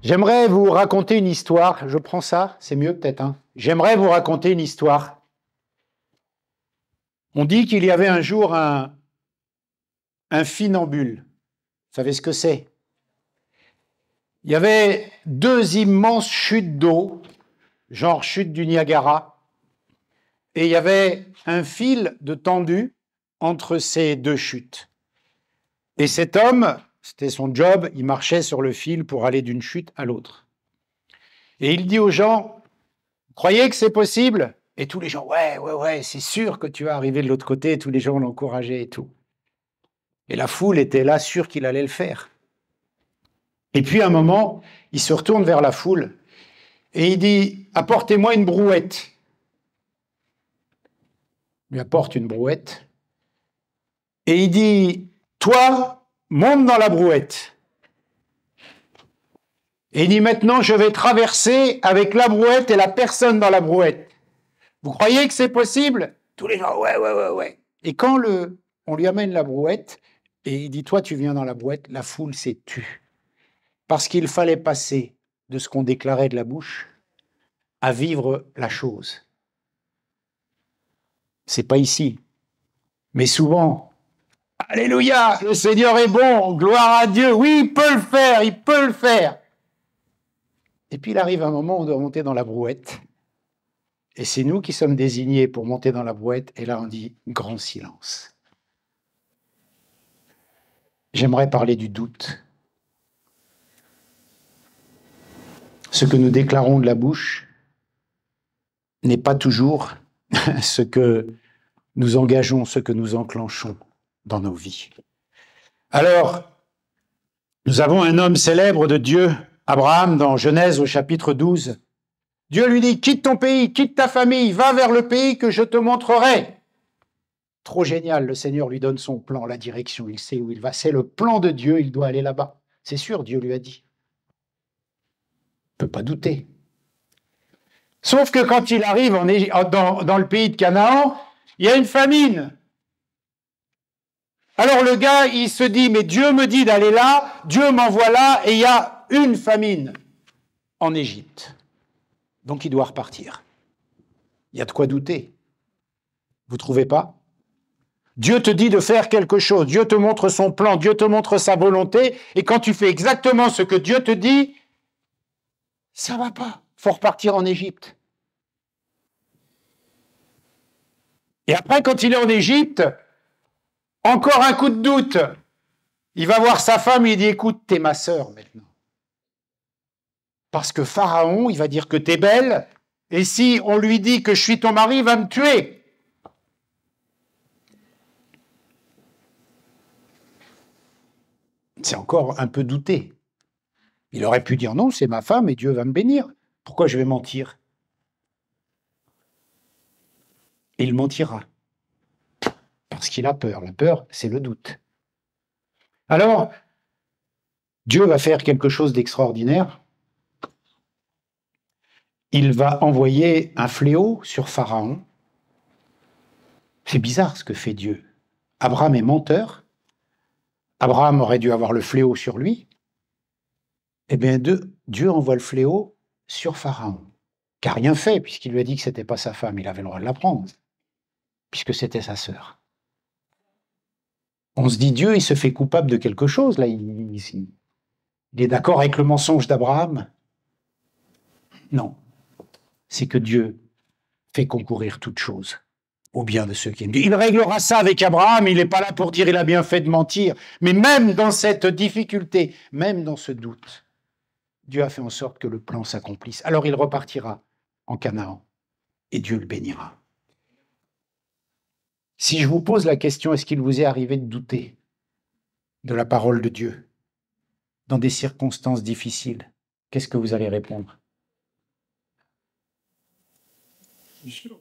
J'aimerais vous raconter une histoire. Je prends ça, c'est mieux peut-être. Hein. J'aimerais vous raconter une histoire. On dit qu'il y avait un jour un funambule. Vous savez ce que c'est? Il y avait deux immenses chutes d'eau, genre chute du Niagara, et il y avait un fil de tendu entre ces deux chutes. Et cet homme, c'était son job, il marchait sur le fil pour aller d'une chute à l'autre. Et il dit aux gens, croyez que c'est possible? Et tous les gens, ouais, c'est sûr que tu vas arriver de l'autre côté. Et tous les gens l'encourageaient et tout. Et la foule était là, sûre qu'il allait le faire. Et puis à un moment, il se retourne vers la foule et il dit, apportez-moi une brouette. Il lui apporte une brouette. Et il dit, toi, monte dans la brouette. Et il dit, maintenant, je vais traverser avec la brouette et la personne dans la brouette. Vous croyez que c'est possible? Tous les gens, ouais. Et quand on lui amène la brouette, et il dit, toi, tu viens dans la brouette, la foule s'est tue. Parce qu'il fallait passer de ce qu'on déclarait de la bouche à vivre la chose. C'est pas ici. Mais souvent, alléluia, le Seigneur est bon, gloire à Dieu, oui, il peut le faire. Et puis il arrive un moment où on doit monter dans la brouette. Et c'est nous qui sommes désignés pour monter dans la brouette. Et là, on dit grand silence. J'aimerais parler du doute. Ce que nous déclarons de la bouche n'est pas toujours ce que nous engageons, ce que nous enclenchons dans nos vies. Alors, nous avons un homme célèbre de Dieu, Abraham, dans Genèse au chapitre 12. Dieu lui dit, quitte ton pays, quitte ta famille, va vers le pays que je te montrerai. Trop génial, le Seigneur lui donne son plan, la direction, il sait où il va. C'est le plan de Dieu, il doit aller là-bas. C'est sûr, Dieu lui a dit. Il ne peut pas douter. Sauf que quand il arrive dans le pays de Canaan, il y a une famine. Alors le gars, il se dit, mais Dieu me dit d'aller là, Dieu m'envoie là, et il y a une famine en Égypte. Donc il doit repartir. Il y a de quoi douter. Vous ne trouvez pas? Dieu te dit de faire quelque chose, Dieu te montre son plan, Dieu te montre sa volonté, et quand tu fais exactement ce que Dieu te dit, ça ne va pas. Il faut repartir en Égypte. Et après, quand il est en Égypte, encore un coup de doute. Il va voir sa femme et il dit, écoute, t'es ma sœur maintenant. Parce que Pharaon, il va dire que t'es belle, et si on lui dit que je suis ton mari, il va me tuer. C'est encore un peu douté. Il aurait pu dire non, c'est ma femme et Dieu va me bénir. Pourquoi je vais mentir? Et il mentira. Parce qu'il a peur. La peur, c'est le doute. Alors, Dieu va faire quelque chose d'extraordinaire. Il va envoyer un fléau sur Pharaon. C'est bizarre ce que fait Dieu. Abraham est menteur. Abraham aurait dû avoir le fléau sur lui. Eh bien, Dieu envoie le fléau sur Pharaon, qui n'a rien fait, puisqu'il lui a dit que ce n'était pas sa femme. Il avait le droit de la prendre, puisque c'était sa sœur. On se dit, Dieu, il se fait coupable de quelque chose. Là, il est d'accord avec le mensonge d'Abraham? Non. C'est que Dieu fait concourir toute chose au bien de ceux qui aiment Dieu. Il réglera ça avec Abraham, il n'est pas là pour dire il a bien fait de mentir. Mais même dans cette difficulté, même dans ce doute, Dieu a fait en sorte que le plan s'accomplisse. Alors il repartira en Canaan et Dieu le bénira. Si je vous pose la question, est-ce qu'il vous est arrivé de douter de la parole de Dieu dans des circonstances difficiles? Qu'est-ce que vous allez répondre?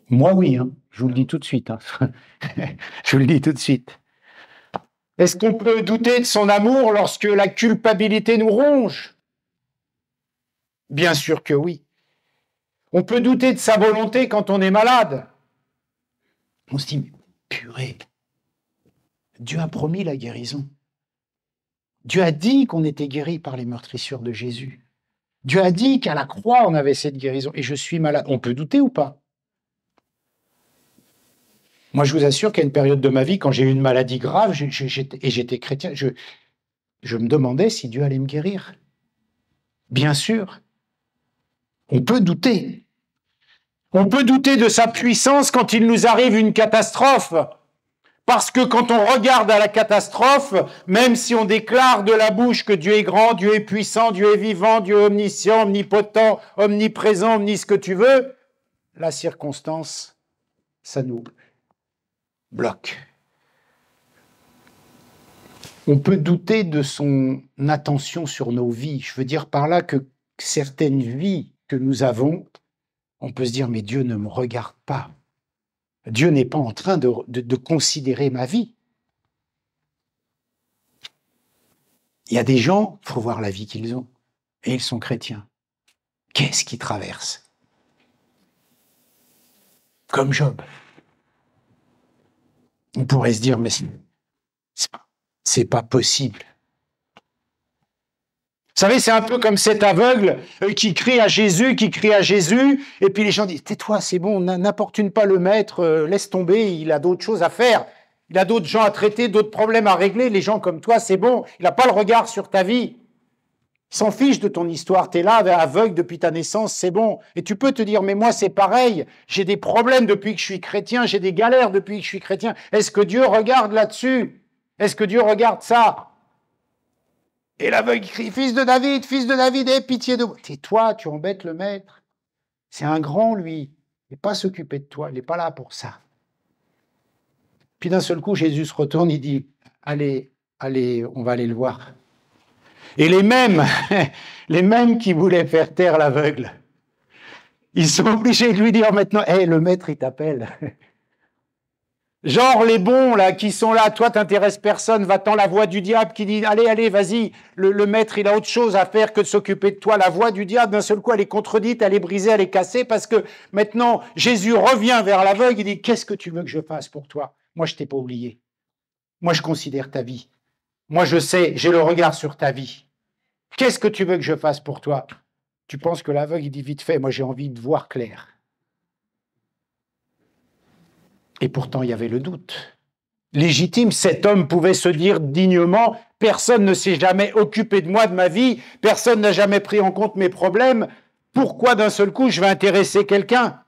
Moi, oui, hein. Je vous le dis tout de suite. Hein. Je vous le dis tout de suite. Est-ce qu'on peut douter de son amour lorsque la culpabilité nous ronge? Bien sûr que oui. On peut douter de sa volonté quand on est malade. On se dit, purée, Dieu a promis la guérison. Dieu a dit qu'on était guéri par les meurtrissures de Jésus. Dieu a dit qu'à la croix, on avait cette guérison. Et je suis malade. On peut douter ou pas? Moi, je vous assure qu'à une période de ma vie, quand j'ai eu une maladie grave, et j'étais chrétien, je me demandais si Dieu allait me guérir. Bien sûr. On peut douter. On peut douter de sa puissance quand il nous arrive une catastrophe. Parce que quand on regarde à la catastrophe, même si on déclare de la bouche que Dieu est grand, Dieu est puissant, Dieu est vivant, Dieu est omniscient, omnipotent, omniprésent, omni ce que tu veux, la circonstance, ça nous bloque. On peut douter de son attention sur nos vies. Je veux dire par là que certaines vies que nous avons, on peut se dire, mais Dieu ne me regarde pas. Dieu n'est pas en train de considérer ma vie. Il y a des gens, il faut voir la vie qu'ils ont, et ils sont chrétiens. Qu'est-ce qu'ils traversent? Comme Job. On pourrait se dire, mais c'est pas possible. Vous savez, c'est un peu comme cet aveugle qui crie à Jésus, et puis les gens disent, tais-toi, c'est bon, n'importune pas le maître, laisse tomber, il a d'autres choses à faire, il a d'autres gens à traiter, d'autres problèmes à régler, les gens comme toi, c'est bon, il n'a pas le regard sur ta vie. Il s'en fiche de ton histoire, tu es là, aveugle depuis ta naissance, c'est bon. Et tu peux te dire, mais moi c'est pareil, j'ai des problèmes depuis que je suis chrétien, j'ai des galères depuis que je suis chrétien. Est-ce que Dieu regarde là-dessus? Est-ce que Dieu regarde ça? Et l'aveugle crie, fils de David, aie pitié de moi. Tais-toi, tu embêtes le maître. C'est un grand, lui. Il n'est pas s'occuper de toi, il n'est pas là pour ça. Puis d'un seul coup, Jésus se retourne, il dit, allez, on va aller le voir. Et les mêmes qui voulaient faire taire l'aveugle, ils sont obligés de lui dire maintenant, le maître, il t'appelle. Genre les bons là qui sont là, toi t'intéresses personne, va-t'en, la voix du diable qui dit allez, vas-y, le maître il a autre chose à faire que de s'occuper de toi. La voix du diable d'un seul coup elle est contredite, elle est brisée, elle est cassée parce que maintenant Jésus revient vers l'aveugle, il dit qu'est-ce que tu veux que je fasse pour toi? Moi je t'ai pas oublié, moi je considère ta vie, moi je sais, j'ai le regard sur ta vie. Qu'est-ce que tu veux que je fasse pour toi? Tu penses que l'aveugle il dit vite fait, moi j'ai envie de voir clair. Et pourtant, il y avait le doute. Légitime, cet homme pouvait se dire dignement, personne ne s'est jamais occupé de moi, de ma vie, personne n'a jamais pris en compte mes problèmes, pourquoi d'un seul coup je vais intéresser quelqu'un?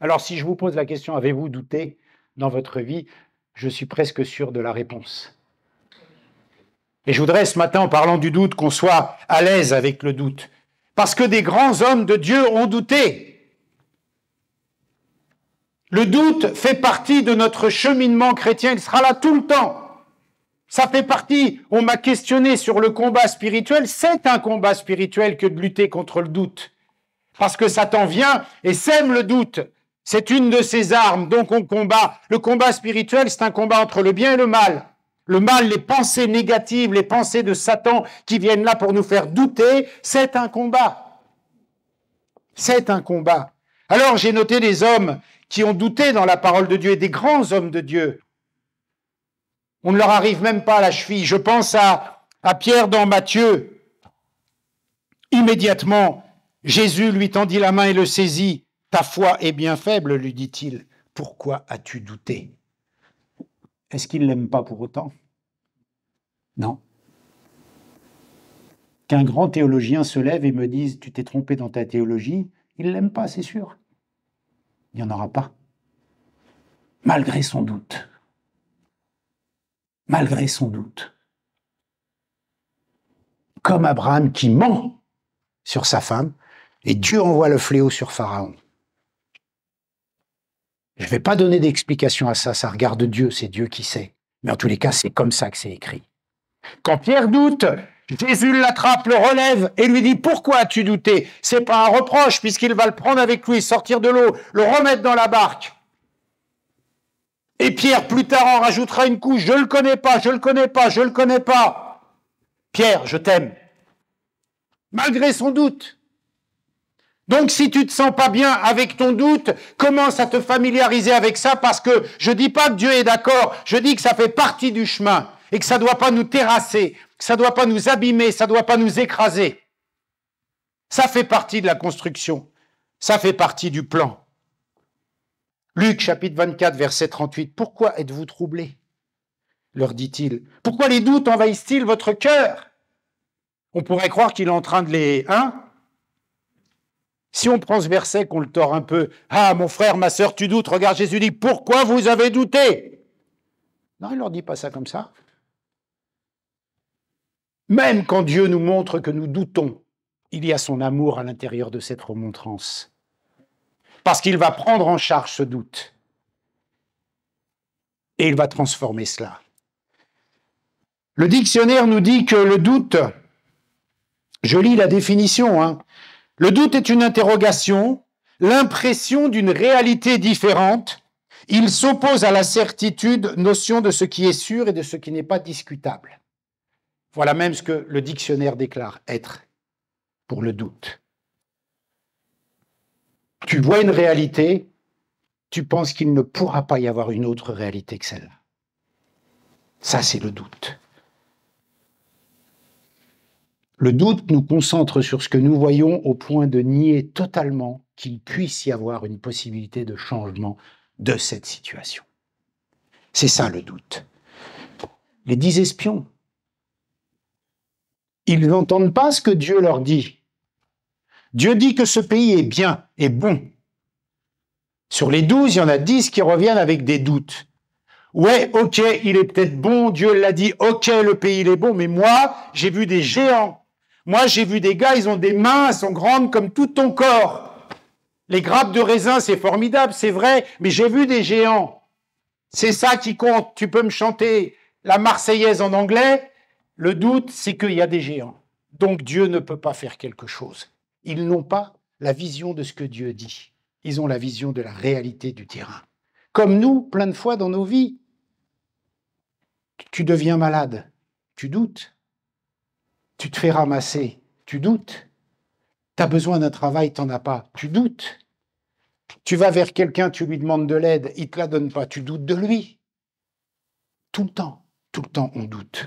Alors si je vous pose la question, avez-vous douté dans votre vie? Je suis presque sûr de la réponse. Et je voudrais ce matin, en parlant du doute, qu'on soit à l'aise avec le doute. Parce que des grands hommes de Dieu ont douté. Le doute fait partie de notre cheminement chrétien, il sera là tout le temps. Ça fait partie, on m'a questionné sur le combat spirituel, c'est un combat spirituel que de lutter contre le doute. Parce que Satan vient et sème le doute. C'est une de ses armes, donc on combat. Le combat spirituel, c'est un combat entre le bien et le mal. Le mal, les pensées négatives, les pensées de Satan qui viennent là pour nous faire douter, c'est un combat. C'est un combat. Alors j'ai noté des hommes qui ont douté dans la parole de Dieu, et des grands hommes de Dieu. On ne leur arrive même pas à la cheville. Je pense à Pierre dans Matthieu. Immédiatement, Jésus lui tendit la main et le saisit. « Ta foi est bien faible, lui dit-il. Pourquoi as-tu douté ?» Est-ce qu'il ne l'aime pas pour autant? Non. Qu'un grand théologien se lève et me dise « Tu t'es trompé dans ta théologie », il ne l'aime pas, c'est sûr. Il n'y en aura pas. Malgré son doute. Malgré son doute. Comme Abraham qui ment sur sa femme, et Dieu envoie le fléau sur Pharaon. Je ne vais pas donner d'explication à ça, ça regarde Dieu, c'est Dieu qui sait. Mais en tous les cas, c'est comme ça que c'est écrit. Quand Pierre doute, Jésus l'attrape, le relève et lui dit « Pourquoi as-tu douté ?» C'est pas un reproche puisqu'il va le prendre avec lui, sortir de l'eau, le remettre dans la barque. Et Pierre, plus tard, en rajoutera une couche « Je le connais pas, je le connais pas, je le connais pas. » Pierre, je t'aime. Malgré son doute. Donc si tu te sens pas bien avec ton doute, commence à te familiariser avec ça parce que je dis pas que Dieu est d'accord, je dis que ça fait partie du chemin et que ça doit pas nous terrasser, que ça doit pas nous abîmer, ça doit pas nous écraser. Ça fait partie de la construction. Ça fait partie du plan. Luc, chapitre 24, verset 38. « Pourquoi êtes-vous troublés ?» leur dit-il. « Pourquoi les doutes envahissent-ils votre cœur ?» On pourrait croire qu'il est en train de les... Si on prend ce verset, qu'on le tord un peu, « Ah, mon frère, ma sœur, tu doutes. Regarde, Jésus dit, pourquoi vous avez douté ?» Non, il ne leur dit pas ça comme ça. Même quand Dieu nous montre que nous doutons, il y a son amour à l'intérieur de cette remontrance. Parce qu'il va prendre en charge ce doute. Et il va transformer cela. Le dictionnaire nous dit que le doute, je lis la définition, le doute est une interrogation, l'impression d'une réalité différente. Il s'oppose à la certitude, notion de ce qui est sûr et de ce qui n'est pas discutable. Voilà même ce que le dictionnaire déclare être pour le doute. Tu vois une réalité, tu penses qu'il ne pourra pas y avoir une autre réalité que celle-là. Ça, c'est le doute. Le doute nous concentre sur ce que nous voyons au point de nier totalement qu'il puisse y avoir une possibilité de changement de cette situation. C'est ça le doute. Les 10 espions, ils n'entendent pas ce que Dieu leur dit. Dieu dit que ce pays est bien, est bon. Sur les 12, il y en a 10 qui reviennent avec des doutes. Ouais, ok, il est peut-être bon, Dieu l'a dit, ok, le pays il est bon, mais moi, j'ai vu des géants. Moi, j'ai vu des gars, ils ont des mains, elles sont grandes comme tout ton corps. Les grappes de raisin, c'est formidable, c'est vrai, mais j'ai vu des géants. C'est ça qui compte. Tu peux me chanter la Marseillaise en anglais. Le doute, c'est qu'il y a des géants. Donc Dieu ne peut pas faire quelque chose. Ils n'ont pas la vision de ce que Dieu dit. Ils ont la vision de la réalité du terrain. Comme nous, plein de fois dans nos vies. Tu deviens malade, tu doutes. Tu te fais ramasser, tu doutes. Tu as besoin d'un travail, tu n'en as pas, tu doutes. Tu vas vers quelqu'un, tu lui demandes de l'aide, il ne te la donne pas, tu doutes de lui. Tout le temps, on doute.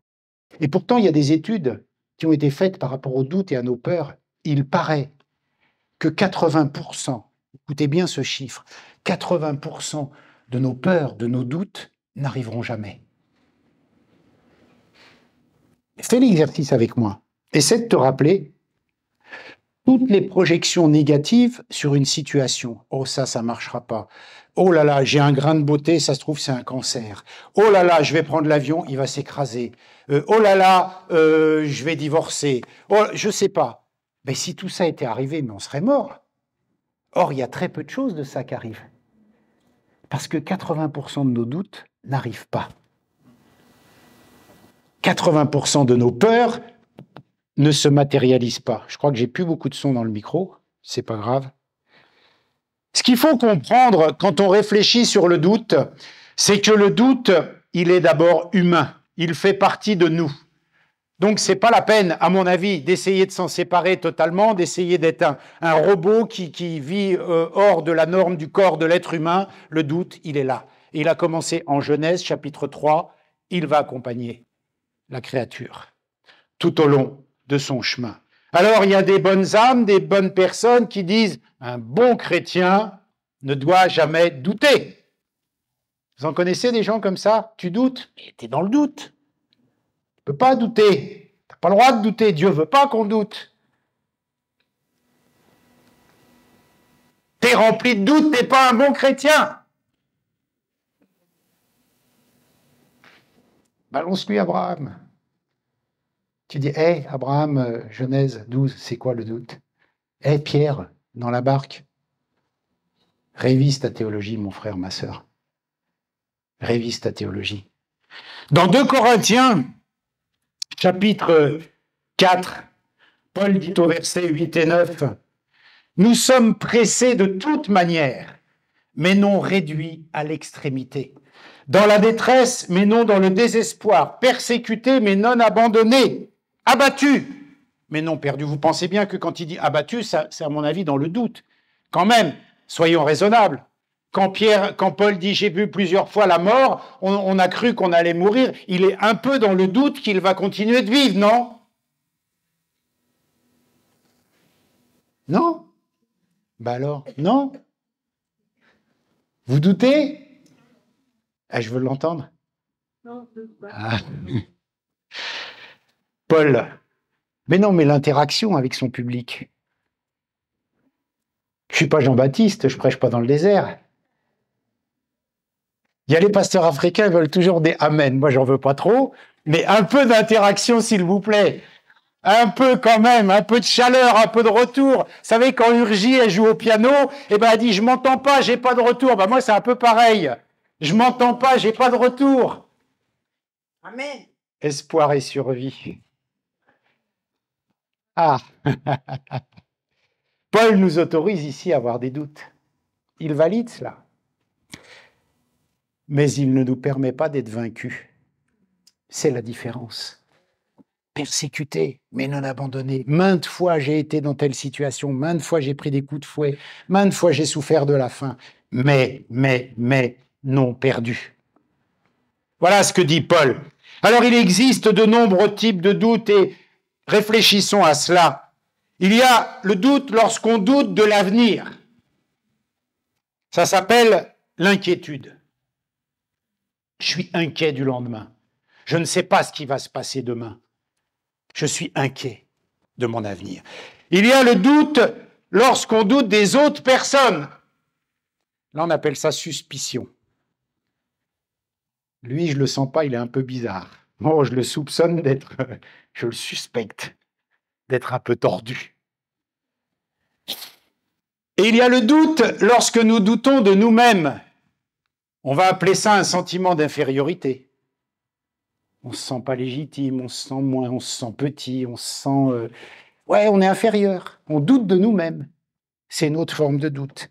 Et pourtant, il y a des études qui ont été faites par rapport aux doutes et à nos peurs. Il paraît que 80%, écoutez bien ce chiffre, 80% de nos peurs, de nos doutes n'arriveront jamais. Fais l'exercice avec moi. Essaie de te rappeler toutes les projections négatives sur une situation. Oh ça ne marchera pas. Oh là là, j'ai un grain de beauté, ça se trouve c'est un cancer. Oh là là, je vais prendre l'avion, il va s'écraser. Oh là là, je vais divorcer. Oh, je ne sais pas. Mais si tout ça était arrivé, mais on serait mort. Or, il y a très peu de choses de ça qui arrivent. Parce que 80% de nos doutes n'arrivent pas. 80% de nos peurs ne se matérialisent pas. Je crois que j'ai plus beaucoup de son dans le micro, c'est pas grave. Ce qu'il faut comprendre quand on réfléchit sur le doute, c'est que le doute, il est d'abord humain, il fait partie de nous. Donc c'est pas la peine, à mon avis, d'essayer de s'en séparer totalement, d'essayer d'être un robot qui vit hors de la norme du corps de l'être humain. Le doute, il est là. Et il a commencé en Genèse, chapitre 3, il va accompagner la créature tout au long de son chemin. Alors, il y a des bonnes âmes, des bonnes personnes qui disent « un bon chrétien ne doit jamais douter ». Vous en connaissez des gens comme ça? Tu doutes? Mais tu es dans le doute. Tu ne peux pas douter. Tu n'as pas le droit de douter. Dieu ne veut pas qu'on doute. Tu es rempli de doutes, tu n'es pas un bon chrétien. Balance-lui Abraham. Tu dis, hé, Abraham, Genèse 12, c'est quoi le doute? Hé, Pierre, dans la barque, révise ta théologie, mon frère, ma sœur. Révise ta théologie. Dans 2 Corinthiens, chapitre 4, Paul dit au verset 8 et 9, « Nous sommes pressés de toute manière, mais non réduits à l'extrémité. Dans la détresse, mais non dans le désespoir. Persécutés, mais non abandonnés. Abattus, mais non perdus. » Vous pensez bien que quand il dit abattu, c'est à mon avis dans le doute. Quand même, soyons raisonnables. Quand Paul dit « j'ai vu plusieurs fois la mort », on a cru qu'on allait mourir. Il est un peu dans le doute qu'il va continuer de vivre, non? Non? Ben alors, non? Vous doutez? Ah, je veux l'entendre. Non, Ah. Paul. Mais non, mais l'interaction avec son public. Je suis pas Jean-Baptiste, je prêche pas dans le désert. Il y a les pasteurs africains, ils veulent toujours des amen. Moi, j'en veux pas trop, mais un peu d'interaction, s'il vous plaît. Un peu quand même, un peu de chaleur, un peu de retour. Vous savez, quand Urgie, elle joue au piano, eh ben, elle dit, je m'entends pas, j'ai pas de retour. Ben, moi, c'est un peu pareil. Je m'entends pas, j'ai pas de retour. Amen. Espoir et survie. Ah. Paul nous autorise ici à avoir des doutes. Il valide cela. Mais il ne nous permet pas d'être vaincus. C'est la différence. Persécuté, mais non abandonné. Maintes fois j'ai été dans telle situation, maintes fois j'ai pris des coups de fouet, maintes fois j'ai souffert de la faim, mais, non perdu. Voilà ce que dit Paul. Alors il existe de nombreux types de doutes et réfléchissons à cela. Il y a le doute lorsqu'on doute de l'avenir. Ça s'appelle l'inquiétude. Je suis inquiet du lendemain. Je ne sais pas ce qui va se passer demain. Je suis inquiet de mon avenir. Il y a le doute lorsqu'on doute des autres personnes. Là, on appelle ça suspicion. Lui, je le sens pas, il est un peu bizarre. Bon, je le soupçonne d'être, je le suspecte d'être un peu tordu. Et il y a le doute lorsque nous doutons de nous-mêmes. On va appeler ça un sentiment d'infériorité. On se sent pas légitime, on se sent moins, on se sent petit, on se sent... ouais, on est inférieur, on doute de nous-mêmes. C'est une autre forme de doute.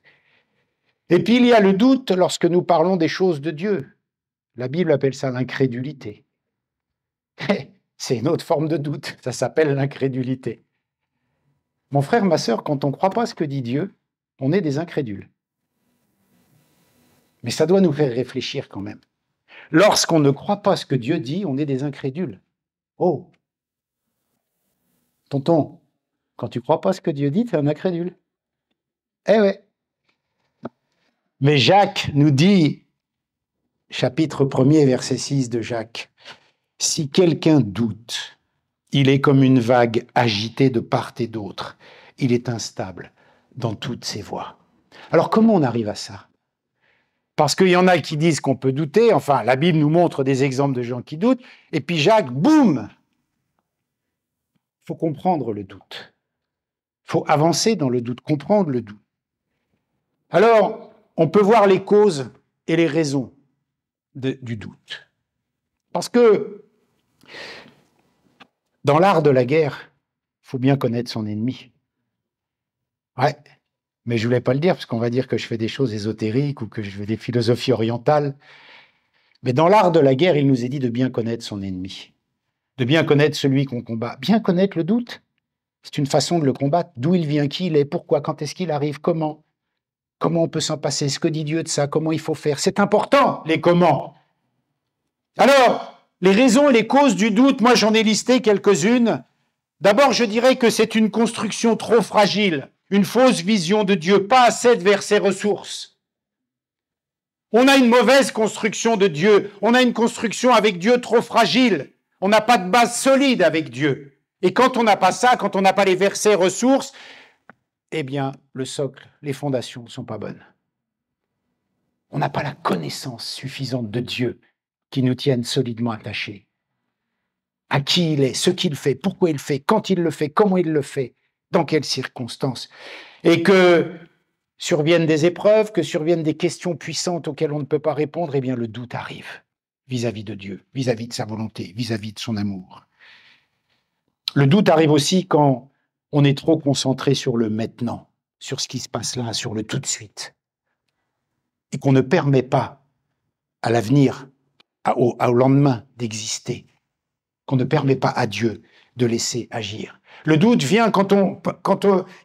Et puis il y a le doute lorsque nous parlons des choses de Dieu. La Bible appelle ça l'incrédulité. C'est une autre forme de doute, ça s'appelle l'incrédulité. Mon frère, ma sœur, quand on ne croit pas ce que dit Dieu, on est des incrédules. Mais ça doit nous faire réfléchir quand même. Lorsqu'on ne croit pas ce que Dieu dit, on est des incrédules. Oh, tonton, quand tu ne crois pas ce que Dieu dit, tu es un incrédule. Eh ouais. Mais Jacques nous dit, chapitre 1er, verset 6 de Jacques, « Si quelqu'un doute, il est comme une vague agitée de part et d'autre. Il est instable dans toutes ses voies. » Alors comment on arrive à ça? Parce qu'il y en a qui disent qu'on peut douter, enfin la Bible nous montre des exemples de gens qui doutent, et puis Jacques, boum! Il faut comprendre le doute. Il faut avancer dans le doute, comprendre le doute. Alors, on peut voir les causes et les raisons du doute. Parce que dans l'art de la guerre, il faut bien connaître son ennemi. Ouais, mais je ne voulais pas le dire, parce qu'on va dire que je fais des choses ésotériques ou que je fais des philosophies orientales. Mais dans l'art de la guerre, il nous est dit de bien connaître son ennemi, de bien connaître celui qu'on combat. Bien connaître le doute, c'est une façon de le combattre. D'où il vient, qui il est, pourquoi, quand est-ce qu'il arrive, comment. Comment on peut s'en passer, ce que dit Dieu de ça, comment il faut faire. C'est important, les comment. Alors, les raisons et les causes du doute, moi j'en ai listé quelques-unes. D'abord, je dirais que c'est une construction trop fragile, une fausse vision de Dieu, pas assez vers ses ressources. On a une mauvaise construction de Dieu, on a une construction avec Dieu trop fragile, on n'a pas de base solide avec Dieu. Et quand on n'a pas ça, quand on n'a pas les versets ressources, eh bien, le socle, les fondations ne sont pas bonnes. On n'a pas la connaissance suffisante de Dieu qui nous tienne solidement attachés. À qui il est, ce qu'il fait, pourquoi il le fait, quand il le fait, comment il le fait, dans quelles circonstances. Et que surviennent des épreuves, que surviennent des questions puissantes auxquelles on ne peut pas répondre, eh bien le doute arrive vis-à-vis de Dieu, vis-à-vis de sa volonté, vis-à-vis de son amour. Le doute arrive aussi quand on est trop concentré sur le maintenant, sur ce qui se passe là, sur le tout de suite, et qu'on ne permet pas à l'avenir, au lendemain d'exister, qu'on ne permet pas à Dieu de laisser agir. Le doute vient quand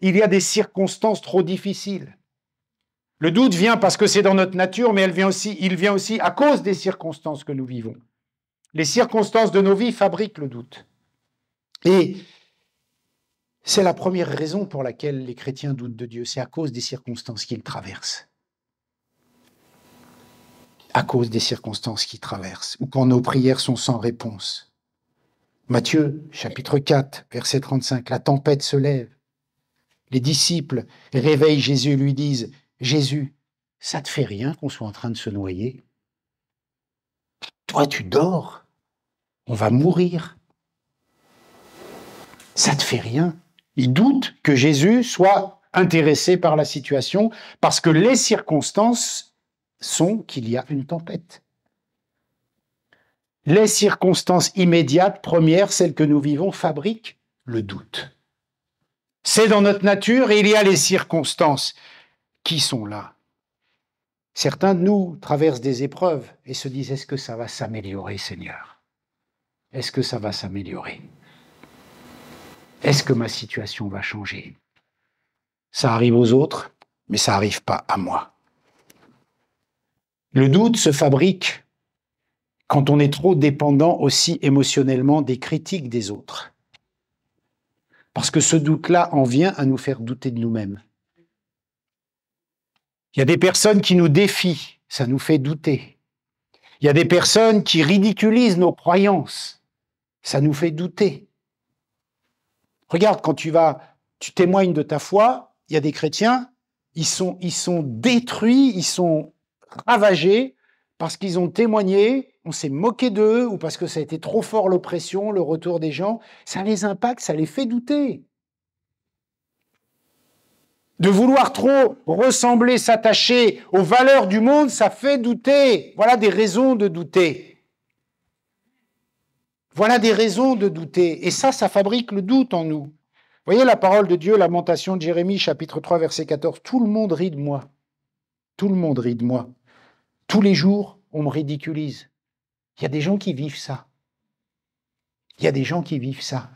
il y a des circonstances trop difficiles. Le doute vient parce que c'est dans notre nature, mais il vient aussi à cause des circonstances que nous vivons. Les circonstances de nos vies fabriquent le doute. Et C'est la première raison pour laquelle les chrétiens doutent de Dieu, c'est à cause des circonstances qu'ils traversent. À cause des circonstances qu'ils traversent, ou quand nos prières sont sans réponse. Matthieu, chapitre 4, verset 35, la tempête se lève. Les disciples réveillent Jésus et lui disent, « Jésus, ça te fait rien qu'on soit en train de se noyer? Toi, tu dors, on va mourir. Ça te fait rien. » Ils doutent que Jésus soit intéressé par la situation parce que les circonstances sont qu'il y a une tempête. Les circonstances immédiates, premières, celles que nous vivons, fabriquent le doute. C'est dans notre nature et il y a les circonstances qui sont là. Certains de nous traversent des épreuves et se disent « Est-ce que ça va s'améliorer, Seigneur? Est-ce que ça va s'améliorer? Est-ce que ma situation va changer? » Ça arrive aux autres, mais ça n'arrive pas à moi. Le doute se fabrique quand on est trop dépendant aussi émotionnellement des critiques des autres. Parce que ce doute-là en vient à nous faire douter de nous-mêmes. Il y a des personnes qui nous défient, ça nous fait douter. Il y a des personnes qui ridiculisent nos croyances, ça nous fait douter. Regarde, quand tu témoignes de ta foi, il y a des chrétiens, ils sont détruits, ils sont ravagés parce qu'ils ont témoigné, on s'est moqué d'eux ou parce que ça a été trop fort l'oppression, le retour des gens, ça les impacte, ça les fait douter. De vouloir trop ressembler, s'attacher aux valeurs du monde, ça fait douter. Voilà des raisons de douter. Voilà des raisons de douter. Et ça fabrique le doute en nous. Vous voyez la parole de Dieu, Lamentation de Jérémie, chapitre 3, verset 14. Tout le monde rit de moi. Tout le monde rit de moi. Tous les jours, on me ridiculise. Il y a des gens qui vivent ça. Il y a des gens qui vivent ça.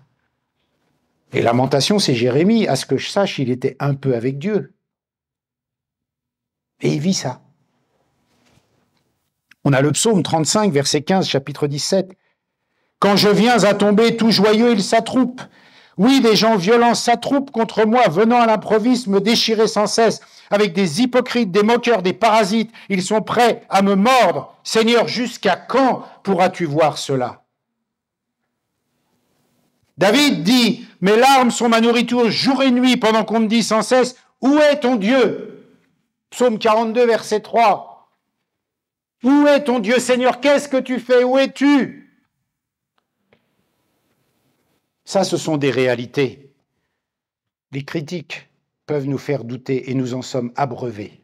Et Lamentation, c'est Jérémie. À ce que je sache, il était un peu avec Dieu. Et il vit ça. On a le psaume 35, verset 15, chapitre 17. Quand je viens à tomber tout joyeux, ils s'attroupent. Oui, des gens violents s'attroupent contre moi, venant à l'improviste me déchirer sans cesse. Avec des hypocrites, des moqueurs, des parasites, ils sont prêts à me mordre. Seigneur, jusqu'à quand pourras-tu voir cela? David dit, mes larmes sont ma nourriture jour et nuit, pendant qu'on me dit sans cesse, où est ton Dieu? Psaume 42, verset 3. Où est ton Dieu, Seigneur? Qu'est-ce que tu fais? Où es-tu? Ça, ce sont des réalités. Les critiques peuvent nous faire douter et nous en sommes abreuvés.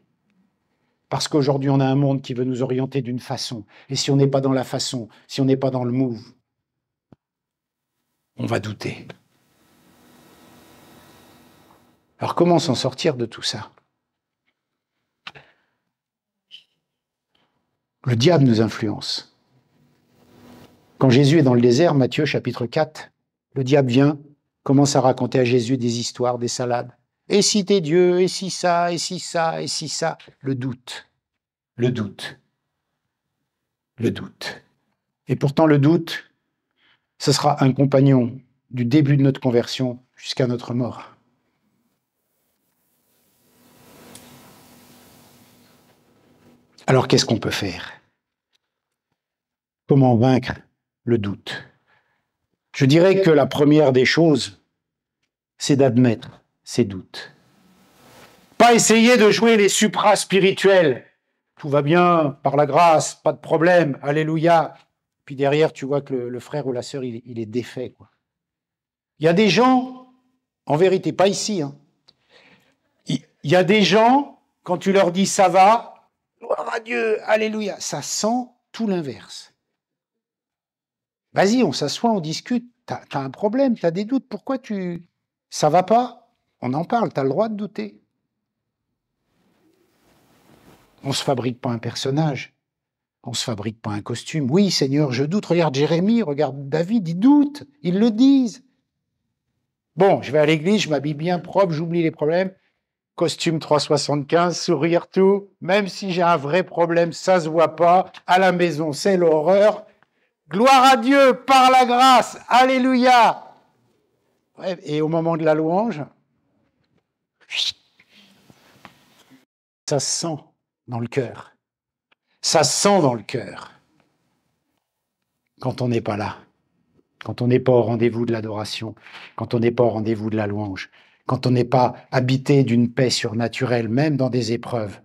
Parce qu'aujourd'hui, on a un monde qui veut nous orienter d'une façon. Et si on n'est pas dans la façon, si on n'est pas dans le move, on va douter. Alors comment s'en sortir de tout ça? Le diable nous influence. Quand Jésus est dans le désert, Matthieu chapitre 4, le diable vient, commence à raconter à Jésus des histoires, des salades. Et si t'es Dieu, et si ça, et si ça, et si ça. Le doute, le doute, le doute. Et pourtant le doute, ce sera un compagnon du début de notre conversion jusqu'à notre mort. Alors qu'est-ce qu'on peut faire? Comment vaincre le doute? Je dirais que la première des choses, c'est d'admettre ses doutes. Pas essayer de jouer les supra-spirituels. Tout va bien, par la grâce, pas de problème, alléluia. Puis derrière, tu vois que le frère ou la sœur, il est défait, quoi. Il y a des gens, en vérité, pas ici, hein. Il y a des gens, quand tu leur dis ça va, gloire à Dieu, alléluia, ça sent tout l'inverse. Vas-y, on s'assoit, on discute. T'as un problème, t'as des doutes. Pourquoi ça va pas? On en parle, t'as le droit de douter. On ne se fabrique pas un personnage. On ne se fabrique pas un costume. Oui, Seigneur, je doute. Regarde Jérémie, regarde David, ils doutent. Ils le disent. Bon, je vais à l'église, je m'habille bien propre, j'oublie les problèmes. Costume 375, sourire tout. Même si j'ai un vrai problème, ça se voit pas. À la maison, c'est l'horreur. Gloire à Dieu, par la grâce, alléluia. Ouais, et au moment de la louange, ça se sent dans le cœur. Ça se sent dans le cœur quand on n'est pas là, quand on n'est pas au rendez-vous de l'adoration, quand on n'est pas au rendez-vous de la louange, quand on n'est pas habité d'une paix surnaturelle, même dans des épreuves.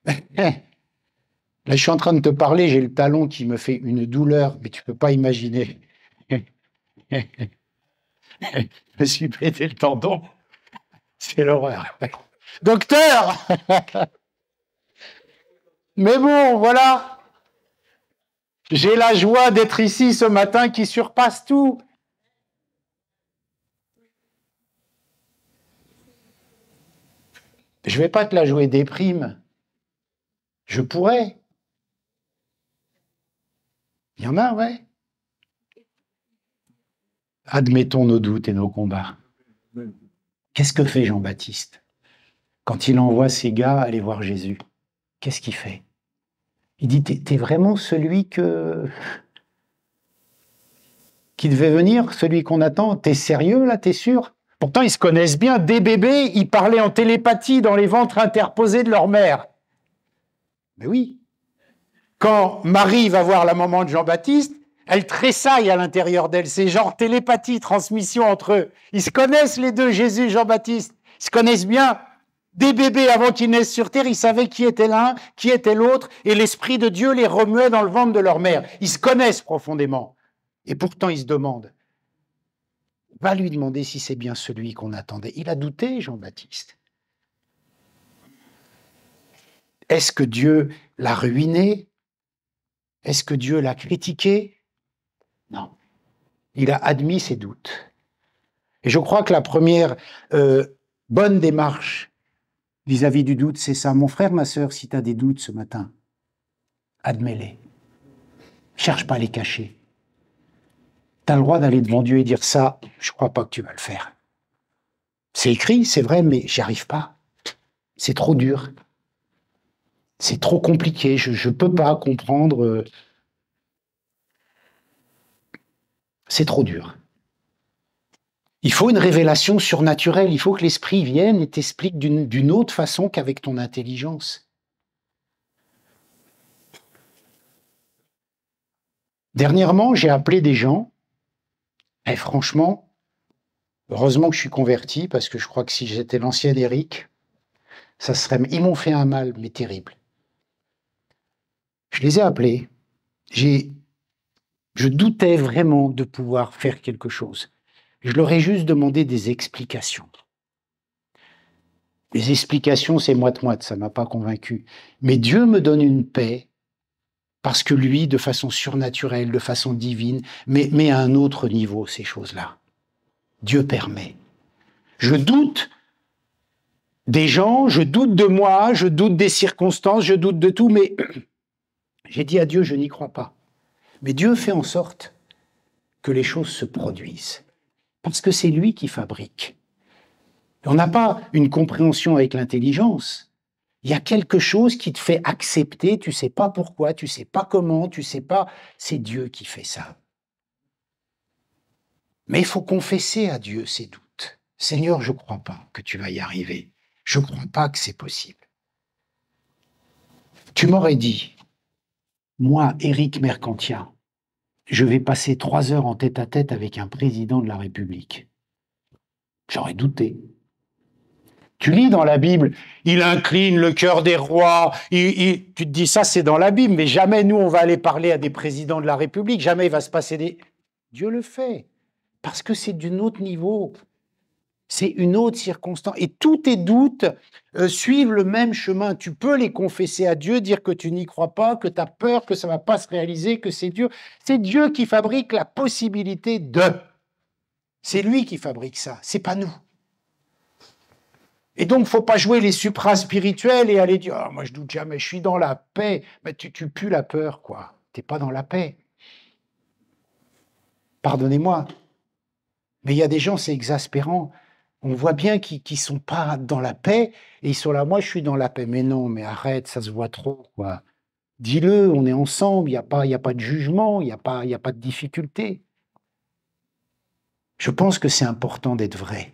Là, je suis en train de te parler, j'ai le talon qui me fait une douleur, mais tu ne peux pas imaginer. Je me suis pété le tendon. C'est l'horreur. Docteur! Mais bon, voilà. J'ai la joie d'être ici ce matin qui surpasse tout. Je ne vais pas te la jouer déprime. Je pourrais. Il y en a, ouais. Admettons nos doutes et nos combats. Qu'est-ce que fait Jean-Baptiste quand il envoie ses gars aller voir Jésus? Qu'est-ce qu'il fait? Il dit, t'es vraiment celui qui devait venir, celui qu'on attend? T'es sérieux là, t'es sûr? Pourtant, ils se connaissent bien. Dès bébés, ils parlaient en télépathie dans les ventres interposés de leur mère. Mais oui. Quand Marie va voir la maman de Jean-Baptiste, elle tressaille à l'intérieur d'elle. C'est genre télépathie, transmission entre eux. Ils se connaissent les deux, Jésus et Jean-Baptiste. Ils se connaissent bien. Des bébés, avant qu'ils naissent sur terre, ils savaient qui était l'un, qui était l'autre, et l'Esprit de Dieu les remuait dans le ventre de leur mère. Ils se connaissent profondément. Et pourtant, ils se demandent. Va lui demander si c'est bien celui qu'on attendait. Il a douté, Jean-Baptiste. Est-ce que Dieu l'a ruiné? Est-ce que Dieu l'a critiqué? Non. Il a admis ses doutes. Et je crois que la première bonne démarche vis-à-vis du doute, c'est ça. Mon frère, ma sœur, si tu as des doutes ce matin, admets-les. Cherche pas à les cacher. Tu as le droit d'aller devant Dieu et dire ça, je ne crois pas que tu vas le faire. C'est écrit, c'est vrai, mais j'y arrive pas. C'est trop dur. C'est trop compliqué, je ne peux pas comprendre. C'est trop dur. Il faut une révélation surnaturelle, il faut que l'Esprit vienne et t'explique d'une autre façon qu'avec ton intelligence. Dernièrement, j'ai appelé des gens, et franchement, heureusement que je suis converti, parce que je crois que si j'étais l'ancien Éric, ça serait... Ils m'ont fait un mal, mais terrible. Je les ai appelés, je doutais vraiment de pouvoir faire quelque chose. Je leur ai juste demandé des explications. Les explications, c'est moite-moite, ça ne m'a pas convaincu. Mais Dieu me donne une paix, parce que lui, de façon surnaturelle, de façon divine, met à un autre niveau ces choses-là. Dieu permet. Je doute des gens, je doute de moi, je doute des circonstances, je doute de tout, mais j'ai dit à Dieu, je n'y crois pas. Mais Dieu fait en sorte que les choses se produisent, parce que c'est lui qui fabrique. On n'a pas une compréhension avec l'intelligence. Il y a quelque chose qui te fait accepter, tu ne sais pas pourquoi, tu ne sais pas comment, tu ne sais pas, c'est Dieu qui fait ça. Mais il faut confesser à Dieu ses doutes. Seigneur, je ne crois pas que tu vas y arriver. Je ne crois pas que c'est possible. Tu m'aurais dit, moi, Éric Mercantia, je vais passer 3 heures en tête-à-tête avec un président de la République. J'aurais douté. Tu lis dans la Bible, il incline le cœur des rois, tu te dis ça c'est dans la Bible, mais jamais nous on va aller parler à des présidents de la République, jamais il va se passer des... Dieu le fait, parce que c'est d'un autre niveau, c'est une autre circonstance, et tous tes doutes suivent le même chemin, tu peux les confesser à Dieu, dire que tu n'y crois pas, que tu as peur, que ça ne va pas se réaliser, que c'est Dieu qui fabrique la possibilité de... C'est lui qui fabrique ça, c'est pas nous. Et donc, il ne faut pas jouer les supra-spirituels et aller dire « Ah, moi, je doute jamais, je suis dans la paix. » Mais tu pues la peur, quoi. Tu n'es pas dans la paix. Pardonnez-moi. Mais il y a des gens, c'est exaspérant. On voit bien qu'ils ne sont pas dans la paix et ils sont là « Moi, je suis dans la paix. » Mais non, mais arrête, ça se voit trop, quoi. Dis-le, on est ensemble, il n'y a pas de jugement, il n'y a pas de difficulté. Je pense que c'est important d'être vrai.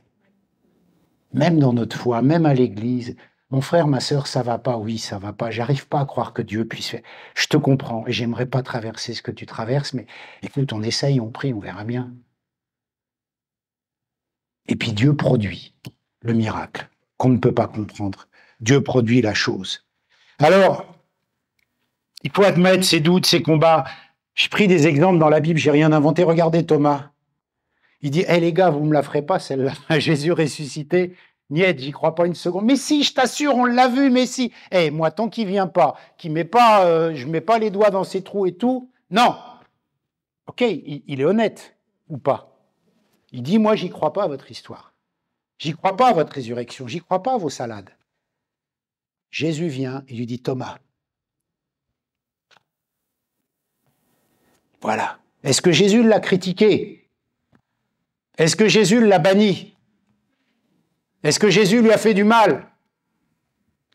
Même dans notre foi, même à l'église. Mon frère, ma sœur, ça va pas, oui, ça va pas. J'arrive pas à croire que Dieu puisse faire. Je te comprends et j'aimerais pas traverser ce que tu traverses, mais écoute, on essaye, on prie, on verra bien. Et puis Dieu produit le miracle qu'on ne peut pas comprendre. Dieu produit la chose. Alors, il faut admettre ses doutes, ses combats. J'ai pris des exemples dans la Bible, j'ai rien inventé. Regardez Thomas. Il dit, hé les gars, vous me la ferez pas celle-là, Jésus ressuscité. Niet, j'y crois pas une seconde. Mais si, je t'assure, on l'a vu, mais si. Moi, tant qu'il vient pas, qu'il met pas, je mets pas les doigts dans ses trous et tout, non. Ok, il est honnête, ou pas. Il dit, moi, j'y crois pas à votre histoire. J'y crois pas à votre résurrection, j'y crois pas à vos salades. Jésus vient, il lui dit, Thomas. Voilà. Est-ce que Jésus l'a critiqué? Est-ce que Jésus l'a banni? Est-ce que Jésus lui a fait du mal?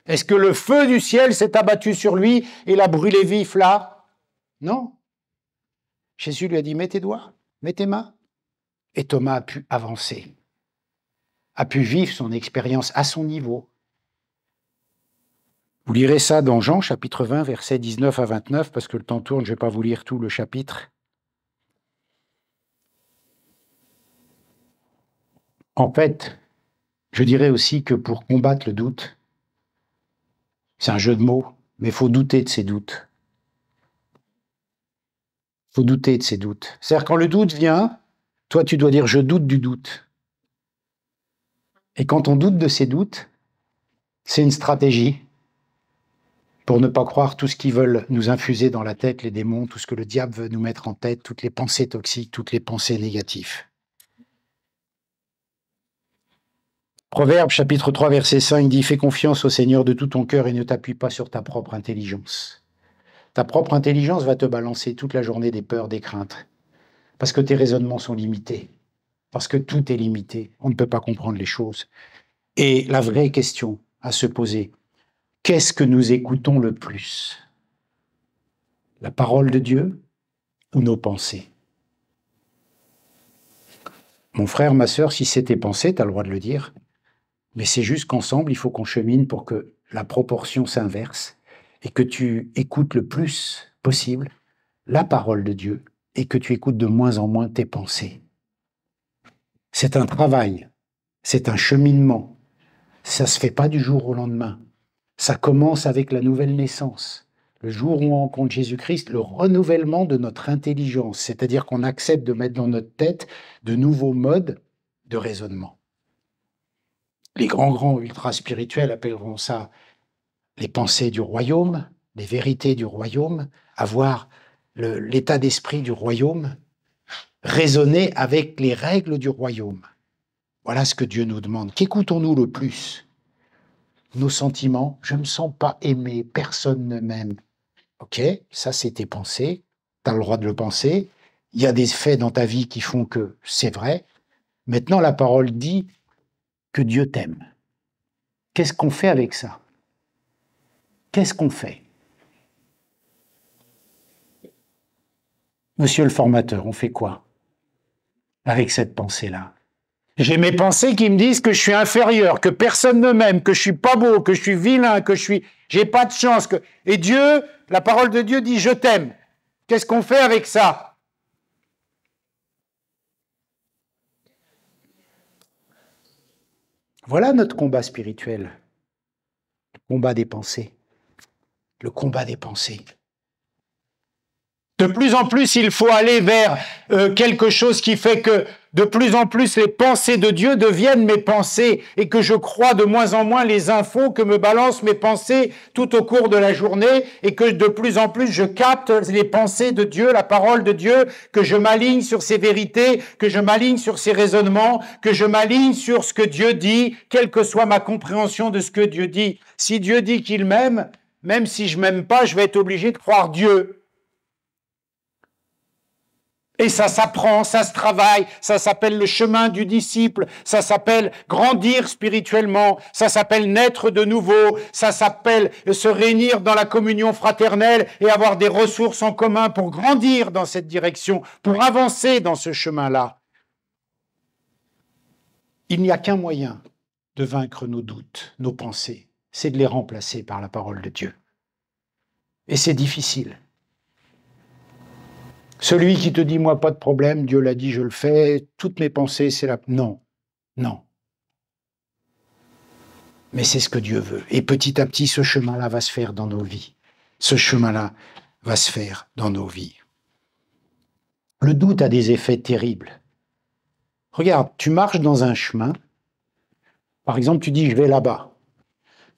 Est-ce que le feu du ciel s'est abattu sur lui et l'a brûlé vif là? Non. Jésus lui a dit, mets tes doigts, mets tes mains. Et Thomas a pu avancer, a pu vivre son expérience à son niveau. Vous lirez ça dans Jean, chapitre 20, versets 19 à 29, parce que le temps tourne, je ne vais pas vous lire tout le chapitre. En fait, je dirais aussi que pour combattre le doute, c'est un jeu de mots, mais il faut douter de ses doutes. Il faut douter de ses doutes. C'est-à-dire quand le doute vient, toi tu dois dire « je doute du doute ». Et quand on doute de ses doutes, c'est une stratégie pour ne pas croire tout ce qu'ils veulent nous infuser dans la tête, les démons, tout ce que le diable veut nous mettre en tête, toutes les pensées toxiques, toutes les pensées négatives. Proverbe chapitre 3, verset 5 dit « Fais confiance au Seigneur de tout ton cœur et ne t'appuie pas sur ta propre intelligence. » Ta propre intelligence va te balancer toute la journée des peurs, des craintes, parce que tes raisonnements sont limités, parce que tout est limité, on ne peut pas comprendre les choses. Et la vraie question à se poser, qu'est-ce que nous écoutons le plus? La parole de Dieu ou nos pensées? Mon frère, ma sœur, si c'est tes pensées, tu as le droit de le dire. Mais c'est juste qu'ensemble, il faut qu'on chemine pour que la proportion s'inverse et que tu écoutes le plus possible la parole de Dieu et que tu écoutes de moins en moins tes pensées. C'est un travail, c'est un cheminement. Ça ne se fait pas du jour au lendemain. Ça commence avec la nouvelle naissance. Le jour où on rencontre Jésus-Christ, le renouvellement de notre intelligence, c'est-à-dire qu'on accepte de mettre dans notre tête de nouveaux modes de raisonnement. Les grands ultra-spirituels appelleront ça les pensées du royaume, les vérités du royaume, avoir l'état d'esprit du royaume, raisonner avec les règles du royaume. Voilà ce que Dieu nous demande. Qu'écoutons-nous le plus? Nos sentiments, je ne me sens pas aimé, personne ne m'aime. Ok, ça c'est tes pensées, tu as le droit de le penser. Il y a des faits dans ta vie qui font que c'est vrai. Maintenant, la parole dit que Dieu t'aime. Qu'est-ce qu'on fait avec ça? Qu'est-ce qu'on fait? Monsieur le formateur, on fait quoi avec cette pensée-là? J'ai mes pensées qui me disent que je suis inférieur, que personne ne m'aime, que je suis pas beau, que je suis vilain, que j'ai pas de chance. Et Dieu, la parole de Dieu dit « je t'aime ». Qu'est-ce qu'on fait avec ça? Voilà notre combat spirituel. Le combat des pensées. Le combat des pensées. De plus en plus, il faut aller vers quelque chose qui fait que de plus en plus les pensées de Dieu deviennent mes pensées et que je crois de moins en moins les infos que me balancent mes pensées tout au cours de la journée et que de plus en plus je capte les pensées de Dieu, la parole de Dieu, que je m'aligne sur ses vérités, que je m'aligne sur ses raisonnements, que je m'aligne sur ce que Dieu dit, quelle que soit ma compréhension de ce que Dieu dit. Si Dieu dit qu'il m'aime, même si je m'aime pas, je vais être obligé de croire Dieu. Et ça s'apprend, ça se travaille, ça s'appelle le chemin du disciple, ça s'appelle grandir spirituellement, ça s'appelle naître de nouveau, ça s'appelle se réunir dans la communion fraternelle et avoir des ressources en commun pour grandir dans cette direction, pour avancer dans ce chemin-là. Il n'y a qu'un moyen de vaincre nos doutes, nos pensées, c'est de les remplacer par la parole de Dieu. Et c'est difficile. Celui qui te dit, moi, pas de problème, Dieu l'a dit, je le fais, toutes mes pensées, c'est la... Non, non. Mais c'est ce que Dieu veut. Et petit à petit, ce chemin-là va se faire dans nos vies. Ce chemin-là va se faire dans nos vies. Le doute a des effets terribles. Regarde, tu marches dans un chemin. Par exemple, tu dis, je vais là-bas.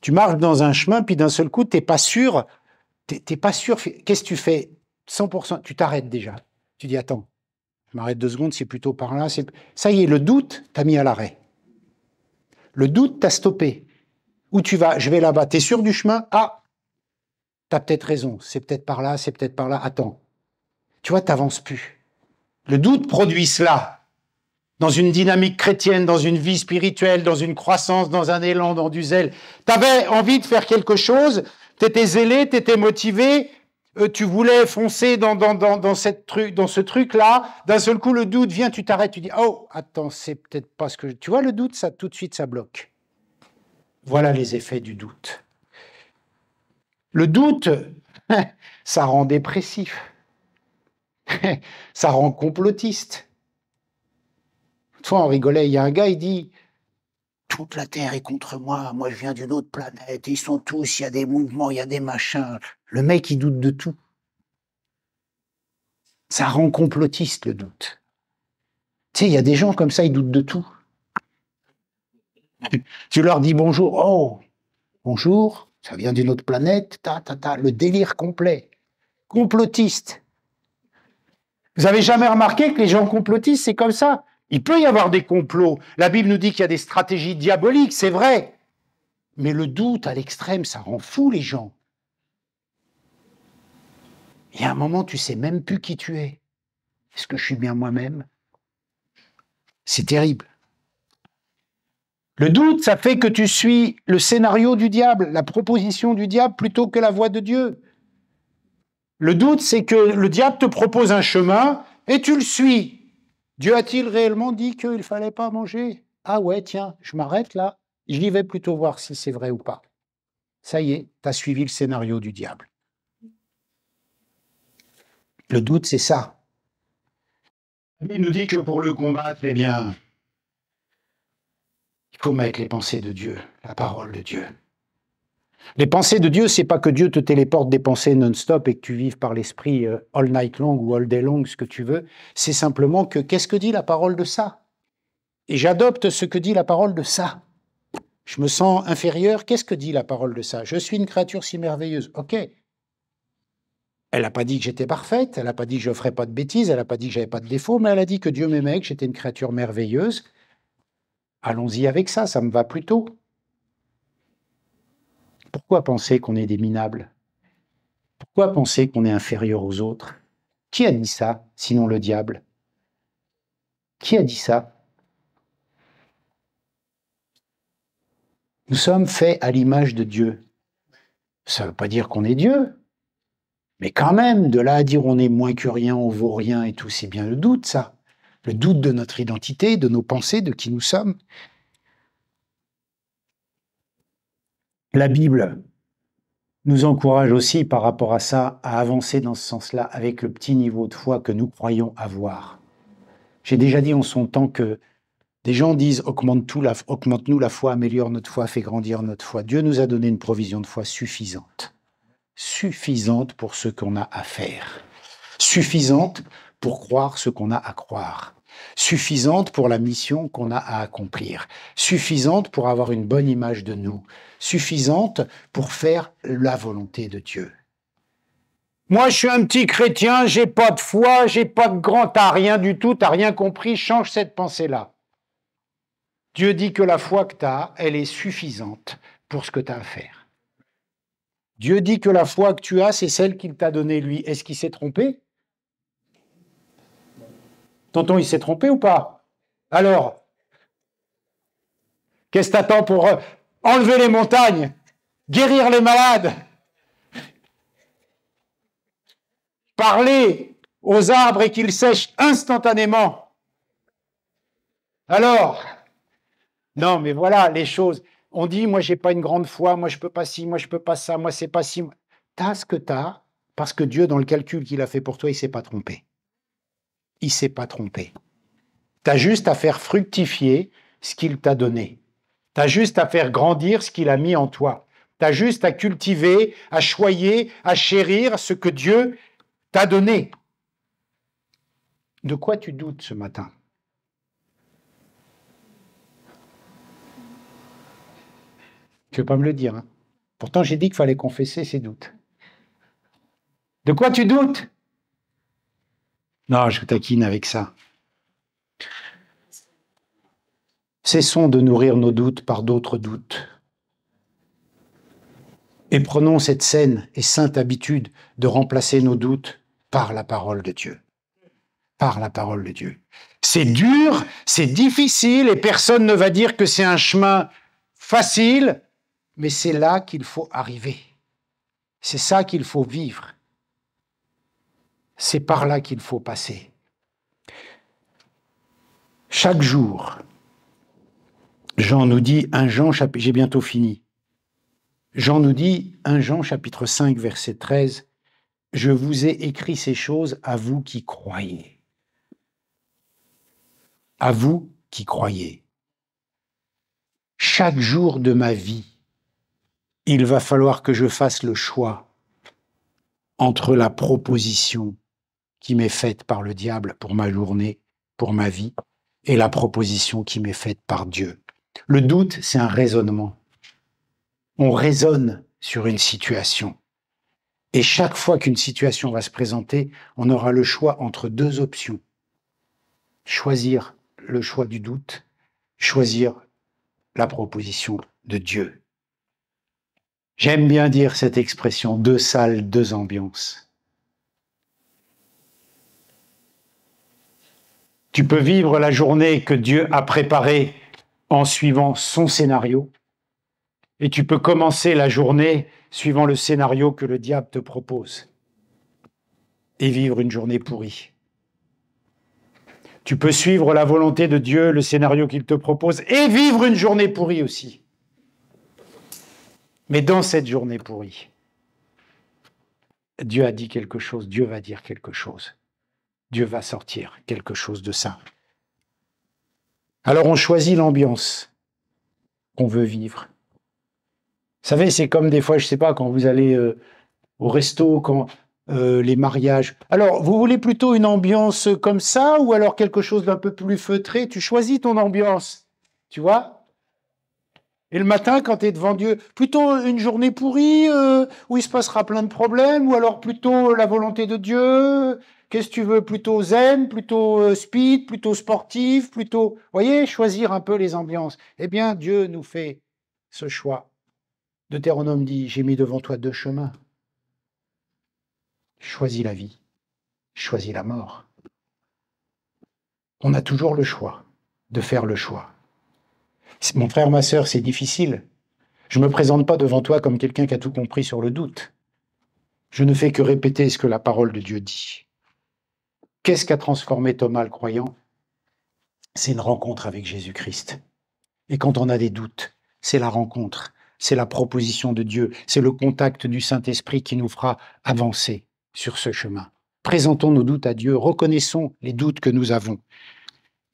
Tu marches dans un chemin, puis d'un seul coup, tu n'es pas sûr. T'es pas sûr. Qu'est-ce que tu fais? 100%, tu t'arrêtes déjà. Tu dis, attends, je m'arrête 2 secondes, c'est plutôt par là. Ça y est, le doute t'a mis à l'arrêt. Le doute t'a stoppé. Où tu vas? Je vais là-bas. Tu es sûr du chemin? Ah, tu as peut-être raison. C'est peut-être par là, c'est peut-être par là. Attends. Tu vois, tu n'avances plus. Le doute produit cela. Dans une dynamique chrétienne, dans une vie spirituelle, dans une croissance, dans un élan, dans du zèle. Tu avais envie de faire quelque chose, tu étais zélé, tu étais motivé, tu voulais foncer dans ce truc-là. D'un seul coup, le doute vient, tu t'arrêtes, tu dis « Oh, attends, c'est peut-être pas ce que... » Tu vois, le doute, ça tout de suite, ça bloque. Voilà les effets du doute. Le doute, ça rend dépressif. Ça rend complotiste. Une fois, on rigolait, il y a un gars, il dit « Toute la Terre est contre moi, moi je viens d'une autre planète, ils sont tous, il y a des mouvements, il y a des machins. » Le mec, il doute de tout. Ça rend complotiste, le doute. Tu sais, il y a des gens comme ça, ils doutent de tout. Tu leur dis bonjour, oh, bonjour, ça vient d'une autre planète, le délire complet. Complotiste. Vous avez jamais remarqué que les gens complotistes, c'est comme ça? Il peut y avoir des complots. La Bible nous dit qu'il y a des stratégies diaboliques, c'est vrai. Mais le doute à l'extrême, ça rend fou les gens. Il y a un moment, tu sais même plus qui tu es. Est-ce que je suis bien moi-même? C'est terrible. Le doute, ça fait que tu suis le scénario du diable, la proposition du diable, plutôt que la voie de Dieu. Le doute, c'est que le diable te propose un chemin et tu le suis. Dieu a-t-il réellement dit qu'il ne fallait pas manger? Ah ouais, tiens, je m'arrête là, j'y vais plutôt voir si c'est vrai ou pas. Ça y est, tu as suivi le scénario du diable. Le doute, c'est ça. Il nous dit que pour le combattre, eh bien, il faut mettre les pensées de Dieu, la parole de Dieu. Les pensées de Dieu, c'est pas que Dieu te téléporte des pensées non-stop et que tu vives par l'esprit all night long ou all day long, ce que tu veux. C'est simplement que, qu'est-ce que dit la parole de ça? Et j'adopte ce que dit la parole de ça. Je me sens inférieur, qu'est-ce que dit la parole de ça? Je suis une créature si merveilleuse, ok. Elle n'a pas dit que j'étais parfaite, elle n'a pas dit que je ne ferais pas de bêtises, elle n'a pas dit que j'avais pas de défauts, mais elle a dit que Dieu m'aimait, que j'étais une créature merveilleuse. Allons-y avec ça, ça me va plutôt. Pourquoi penser qu'on est des minables? Pourquoi penser qu'on est inférieur aux autres? Qui a dit ça, sinon le diable? Qui a dit ça? Nous sommes faits à l'image de Dieu. Ça ne veut pas dire qu'on est Dieu. Mais quand même, de là à dire on est moins que rien, on vaut rien et tout, c'est bien le doute, ça. Le doute de notre identité, de nos pensées, de qui nous sommes. La Bible nous encourage aussi par rapport à ça à avancer dans ce sens-là avec le petit niveau de foi que nous croyons avoir. J'ai déjà dit en son temps que des gens disent augmente-nous la foi, améliore notre foi, fait grandir notre foi. Dieu nous a donné une provision de foi suffisante. Suffisante pour ce qu'on a à faire. Suffisante pour croire ce qu'on a à croire. Suffisante pour la mission qu'on a à accomplir. Suffisante pour avoir une bonne image de nous. Suffisante pour faire la volonté de Dieu. Moi, je suis un petit chrétien, j'ai pas de foi, j'ai pas de grand, t'as rien du tout, t'as rien compris, change cette pensée-là. Dieu dit que la foi que t'as, elle est suffisante pour ce que t'as à faire. Dieu dit que la foi que tu as, c'est celle qu'il t'a donnée, lui. Est-ce qu'il s'est trompé? Tonton, il s'est trompé ou pas? Alors, qu'est-ce que t'attends pour enlever les montagnes, guérir les malades, parler aux arbres et qu'ils sèchent instantanément? Alors, Non, mais voilà les choses. On dit, moi, j'ai pas une grande foi, moi, je peux pas ci, moi, je peux pas ça, moi, c'est pas ci. T'as ce que t'as, parce que Dieu, dans le calcul qu'il a fait pour toi, il s'est pas trompé. Il s'est pas trompé. T'as juste à faire fructifier ce qu'il t'a donné. T'as juste à faire grandir ce qu'il a mis en toi. T'as juste à cultiver, à choyer, à chérir ce que Dieu t'a donné. De quoi tu doutes ce matin? Tu ne veux pas me le dire, hein? Pourtant, j'ai dit qu'il fallait confesser ses doutes. De quoi tu doutes? Non, je taquine avec ça. Cessons de nourrir nos doutes par d'autres doutes. Et prenons cette saine et sainte habitude de remplacer nos doutes par la parole de Dieu. Par la parole de Dieu. C'est dur, c'est difficile, et personne ne va dire que c'est un chemin facile, mais c'est là qu'il faut arriver. C'est ça qu'il faut vivre. C'est par là qu'il faut passer. Chaque jour, Jean nous dit, j'ai bientôt fini. Jean nous dit, 1 Jean chapitre 5, verset 13, « Je vous ai écrit ces choses à vous qui croyez. » À vous qui croyez. Chaque jour de ma vie, il va falloir que je fasse le choix entre la proposition qui m'est faite par le diable pour ma journée, pour ma vie, et la proposition qui m'est faite par Dieu. Le doute, c'est un raisonnement. On raisonne sur une situation. Et chaque fois qu'une situation va se présenter, on aura le choix entre deux options. Choisir le choix du doute, choisir la proposition de Dieu. J'aime bien dire cette expression, 2 salles, 2 ambiances. Tu peux vivre la journée que Dieu a préparée en suivant son scénario, et tu peux commencer la journée suivant le scénario que le diable te propose, et vivre une journée pourrie. Tu peux suivre la volonté de Dieu, le scénario qu'il te propose, et vivre une journée pourrie aussi. Mais dans cette journée pourrie, Dieu a dit quelque chose, Dieu va dire quelque chose. Dieu va sortir quelque chose de ça. Alors on choisit l'ambiance qu'on veut vivre. Vous savez, c'est comme des fois, je ne sais pas, quand vous allez au resto, quand les mariages. Alors, vous voulez plutôt une ambiance comme ça ou alors quelque chose d'un peu plus feutré? Tu choisis ton ambiance, tu vois? Et le matin, quand tu es devant Dieu, plutôt une journée pourrie où il se passera plein de problèmes, ou alors plutôt la volonté de Dieu? Qu'est-ce que tu veux? Plutôt zen, plutôt speed, plutôt sportif, plutôt... Vous voyez, choisir un peu les ambiances. Eh bien, Dieu nous fait ce choix. Deutéronome dit, j'ai mis devant toi 2 chemins. Choisis la vie, choisis la mort. On a toujours le choix de faire le choix. Mon frère, ma sœur, c'est difficile. Je ne me présente pas devant toi comme quelqu'un qui a tout compris sur le doute. Je ne fais que répéter ce que la parole de Dieu dit. Qu'est-ce qu'a transformé Thomas le croyant? C'est une rencontre avec Jésus-Christ. Et quand on a des doutes, c'est la rencontre, c'est la proposition de Dieu, c'est le contact du Saint-Esprit qui nous fera avancer sur ce chemin. Présentons nos doutes à Dieu, reconnaissons les doutes que nous avons.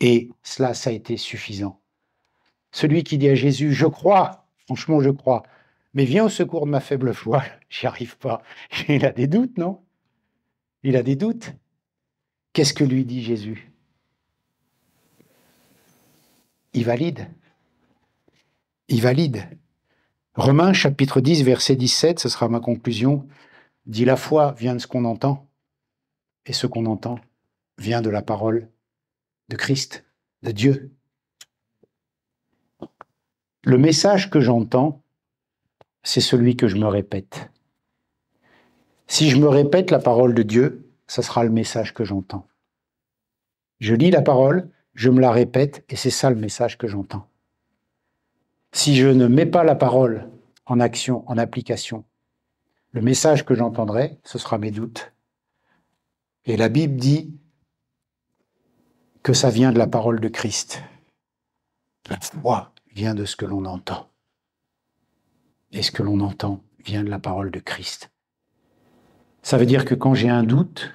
Et cela, ça a été suffisant. Celui qui dit à Jésus, je crois, franchement je crois, mais viens au secours de ma faible foi, j'y arrive pas. Il a des doutes, non? Il a des doutes. Qu'est-ce que lui dit Jésus? Il valide. Il valide. Romains chapitre 10, verset 17, ce sera ma conclusion, dit la foi vient de ce qu'on entend, et ce qu'on entend vient de la parole de Christ, de Dieu. Le message que j'entends, c'est celui que je me répète. Si je me répète la parole de Dieu, ça sera le message que j'entends. Je lis la parole, je me la répète, et c'est ça le message que j'entends. Si je ne mets pas la parole en action, en application, le message que j'entendrai, ce sera mes doutes. Et la Bible dit que ça vient de la parole de Christ. La foi vient de ce que l'on entend. Et ce que l'on entend vient de la parole de Christ. Ça veut dire que quand j'ai un doute,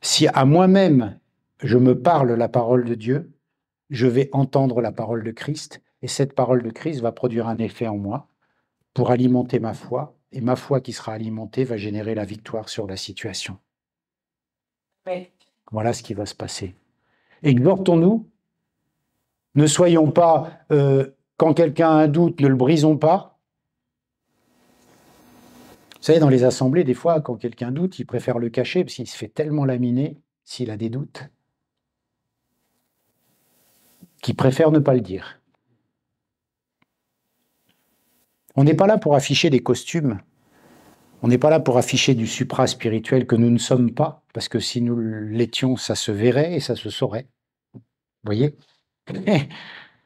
si à moi-même je me parle la parole de Dieu, je vais entendre la parole de Christ, et cette parole de Christ va produire un effet en moi pour alimenter ma foi, et ma foi qui sera alimentée va générer la victoire sur la situation. Amen. Voilà ce qui va se passer. Exhortons-nous, ne soyons pas, quand quelqu'un a un doute, ne le brisons pas. Vous savez, dans les assemblées, des fois, quand quelqu'un doute, il préfère le cacher parce qu'il se fait tellement laminer s'il a des doutes qu'il préfère ne pas le dire. On n'est pas là pour afficher des costumes. On n'est pas là pour afficher du supra-spirituel que nous ne sommes pas, parce que si nous l'étions, ça se verrait et ça se saurait. Vous voyez ?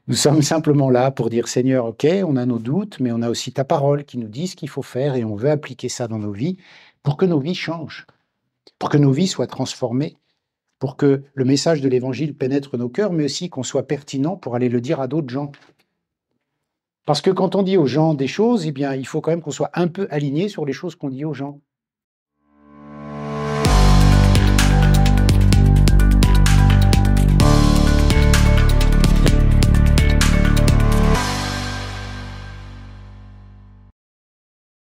Nous sommes simplement là pour dire, Seigneur, ok, on a nos doutes, mais on a aussi ta parole qui nous dit ce qu'il faut faire et on veut appliquer ça dans nos vies pour que nos vies changent, pour que nos vies soient transformées, pour que le message de l'Évangile pénètre nos cœurs, mais aussi qu'on soit pertinent pour aller le dire à d'autres gens. Parce que quand on dit aux gens des choses, eh bien, il faut quand même qu'on soit un peu aligné sur les choses qu'on dit aux gens.